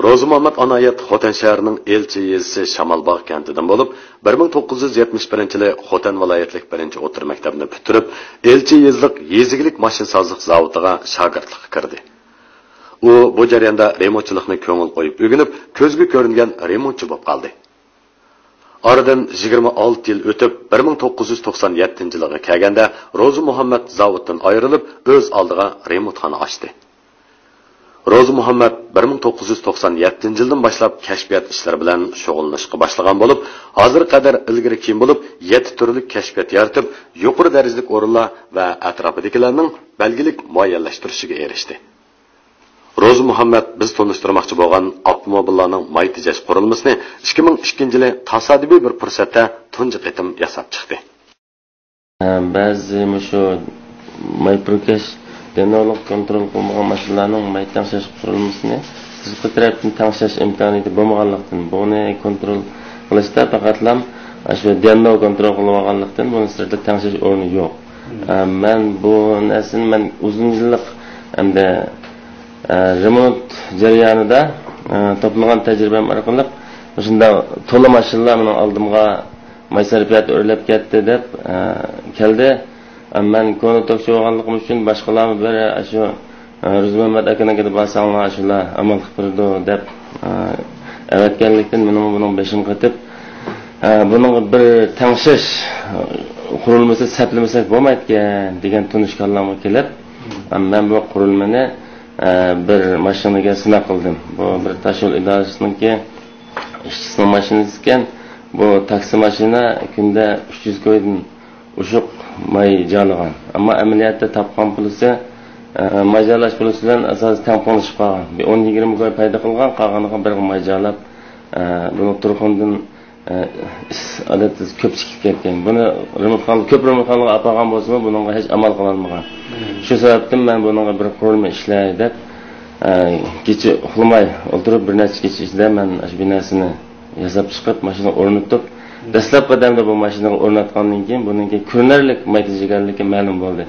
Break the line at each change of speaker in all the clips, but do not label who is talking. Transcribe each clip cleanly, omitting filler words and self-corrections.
Rozi Muhammad Anayat Xotan shahrining Elchi yezisi Shamalbog' kentidan bo'lib, 1971-yili Xotan viloyatlik 1-o'rta maktabni bitirib, Elchi yezlik yezigilik mashinsozlik zavodiga shogirdlikka kirdi. U bu jarayonda remontchilikni ko'ngil qo'yib o'rganib, ko'zga ko'ringan remontchi bo'lib qoldi. Aradan 26 yil o'tib, 1997-yilga kelganda Rozi Muhammad zavoddan ayrilib, o'z oldiga remontxona ochdi. Rozi Muhammad 1997-yildan boshlab kashfiyot ishlari bilan shug'ullanishga boshlagan bo'lib, hozir qadar ilgari kiyim bo'lib, 7 turli kashfiyot yaratib, yuqori darajalik o'rinlar va atrofidagilarning belgilik muayyanlashtirishiga erishdi. Rozi Muhammad biz tanishtirmoqchi bo'lgan avtomobillarning may tejash qurilmasini 2002-yili tasodifiy bir fursatda tunji qitim yasab chiqdi.
Ba'zi shu may prakash denolog kontrol qilmagan mashinalarning may tangshash qurilmasini sirtqi tarafdan tangshash imkoniyati bo'lmaganlikdan buni kontrol qilishda faqatlam shu denolog kontrol qilmaganlikdan buni sirtqi tangshash o'rni yo'q. Men bu narsani uzun yillik hamda remont jarayonida to'plagan tajribam orqali shunda to'la mashinalar mening oldimga may sarfiyat o'rlab ketdi deb keldi. Men konu tokchi bo'lganligim uchun boshqalarni bir shu Rozi Muhammad akanaga borsanglar shular amal qilib turdi deb avatganlikdan mening buning beshim qatib buning bir tangshish qurilmasi saplamasak bo'lmaydigan degan tunishkanlarga kelib men bu qurilmani bir mashinaga sinab qildim. Bu bir tashkil idorasininki ishchi mashinasi ekan. Bu taksi mashina kunda 300 ko'ydan ushuq may jalagan. Ammo amaliyotda topgan pulisi majalash puli bilan asosan tamponlashib qolgan. 10-20 ko'y paydo qilgan, qolganiga bir may jalab buni turxundan odatda ko'p chiqib ketgan. Buni ko'p remontxonaga olgan bo'lsa, bunga hech amal qila olmagan. Shu sababdan men bunga bir qurilma ishlay deb kecha uxlamay o'tirib bir necha kecha ichida men shu binasini yasab chiqib, mashina o'rnatib, dastlab qadamda bu mashinaga o'rnatgandan keyin buningga ko'rinarli maytajiganligi ma'lum bo'ldi.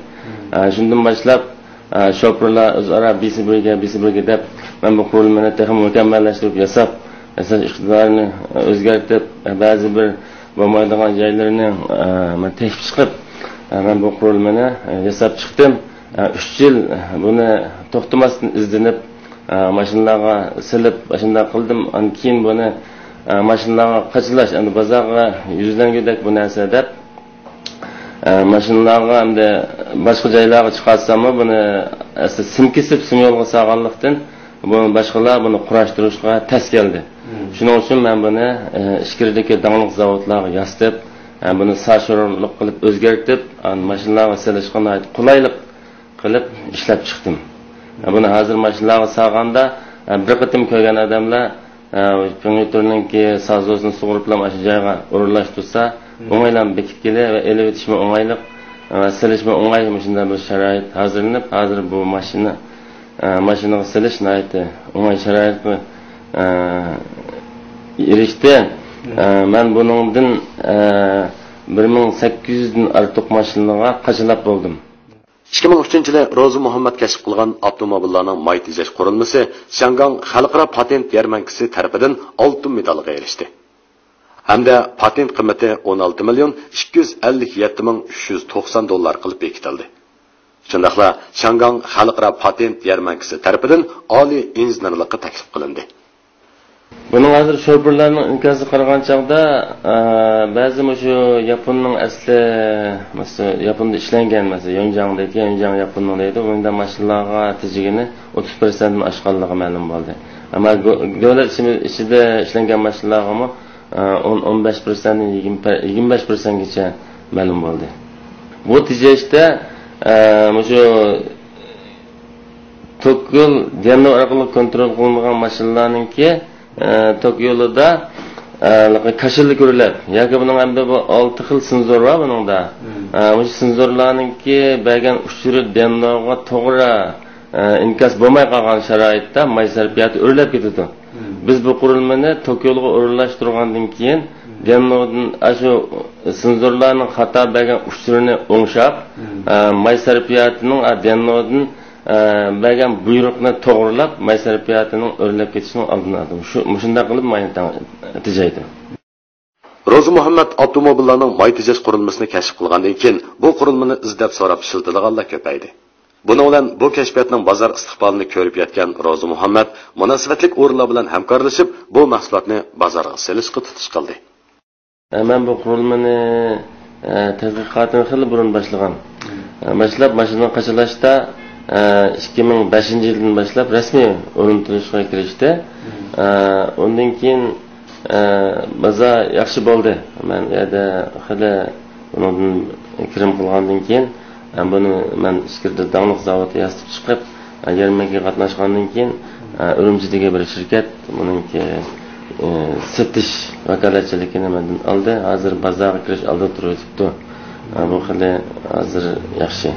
Shundan boshlab shofirlar o'zaro bisi-birga deb men bu qurilmani texnik mukammallashtirib yasash iqtidorini o'zgartirib, ba'zi bir bo'lmaydigan joylarini men tekshirib chiqib, men bu qurilmani yasab chiqdim. 3 yil buni to'xtamasdan izlanib, mashinalarga silib, shunda qildim. Keyin buni mashinalarga qachalash, endi bozorga yuzlangudek bu narsa deb mashinalarga endi boshqa joylarga chiqarsam, buni asli sim kesib, sim yo'lga solganlikdan buni boshqalar buni qurashtirishga tas keldi. Shuning uchun men buni Ishkirdagi danglik zavodlarga yastab, buni sashurlik qilib o'zgartirib, mashinalarga silishga qulaylik qilib ishlab chiqdim. Buni hozir mashinalarga solganda bir qitim ko'rgan odamlar kompyuterninki sazosini sug'urib shu joyga o'rinlashtirsa, o'ngaylan bekib keladi va elib o'tishmi o'ngaylik va silishmi o'ngay shunday bir sharoit hozirlanib, hozir bu mashinaga silish nihoyatda o'ngay sharoitga erishdi. Men buningdan 1800 dan ortiq mashinaga qachilab bo'ldim.
2003-yili Rozi Muhammad kashf qilgan avtomobillarning may tejash qurilmasi Shangang xalqaro patent yarmarkasi tarafidan oltin medalga erishdi. Hamda patent qiymati 16,257,390 dollar qilib bekitildi. Shundaqla Shangang xalqaro patent yarmarkasi tarafidan oliy injinirlikka taklif qilindi.
Bunun hozir shofirlarning inkosi qaragan chaqda ba'zi shu Yaponning asli, masalan, Yaponda ishlangan, masalan, Yonjangdagi Yaponning deydi, unda mashinalarga tejigini 30% dan oshganligi ma'lum bo'ldi. Ammo davlat ichida ishlangan mashinalarga 15% dan 25% gacha ma'lum bo'ldi. Bu tejashda shu Tokyo Denno orqali kontrol qilingan mashinalarningki Tokyoda kashillik ko'riladi. Yoki buning hamda bu 6 xil senzor bor buningda. O'sha senzorlarningki bergan uchuri dennoga to'g'ri inkas bo'lmay qolgan sharoitda may sarfiyati o'rlab ketadi. Biz bu qurilmani Tokyoga o'rinlashtirgandan keyin dennodan shu senzorlarning xato bergan uchurini o'ngshab, may sarfiyatining dennodan bergan buyruqni to'g'rilab may sarfiyatining o'rlab ketishining oldini oldi. Shunday qilib mayni tejaydi.
Ro'zi Muhammad avtomobillarning may tejash qurilmasini kashf qilgandan keyin bu qurilmani izlab so'rab ishiltilganlar ko'paydi. Buning bilan bu kashfiyatning bozor istiqbolini ko'rib yetgan Ro'zi Muhammad munosabatli o'rinlar bilan hamkorlashib bu mahsulotni bozorga selishga tutish qildi.
Men bu qurilmani tadqiqotini xil burun boshlagan. Boshlab mashinani qachilashda 2005 yildan boshlab rasmiy o'rnatilishga kirishdi. Undan keyin bozor yaxshi bo'ldi. Men yerda xili undan kirim qilgandan keyin buni men Iskirda davlat zavodi yasib chiqib, yarmarkaga qatnashgandan keyin Urumchidagi bir shirkat buningki setish vakolatchiligini mendan oldi. Hozir bozorga kirish oldida turibdi. Bu xili hozir yaxshi.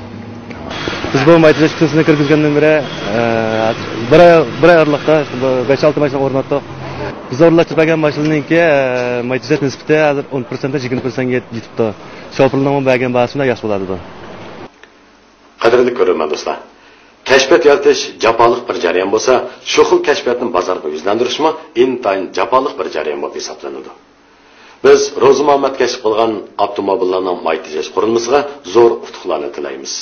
Biz bu maytirish kursini kirgizgandan beri bir oylikda 5-6 mashina o'rnatdik. Biz o'rnatilgan mashinaninki maytirish nisbati hozir 10%dan 20%ga yetibdi. Shopirning bergan bahasida yaxshi bo'ladi.
Qadrli ko'ruvchilar do'stlar, kashfiyat yaratish jafoliq bir jarayon bo'lsa, shu xil kashfiyatni bozorga yuzlantirishmi intayin jafoliq bir jarayon bo'lib hisoblanadi. Biz Ro'zi Muhammad kashf qilgan avtomobillarning may tejash qurilmasiga zo'r utuqlarni tilaymiz.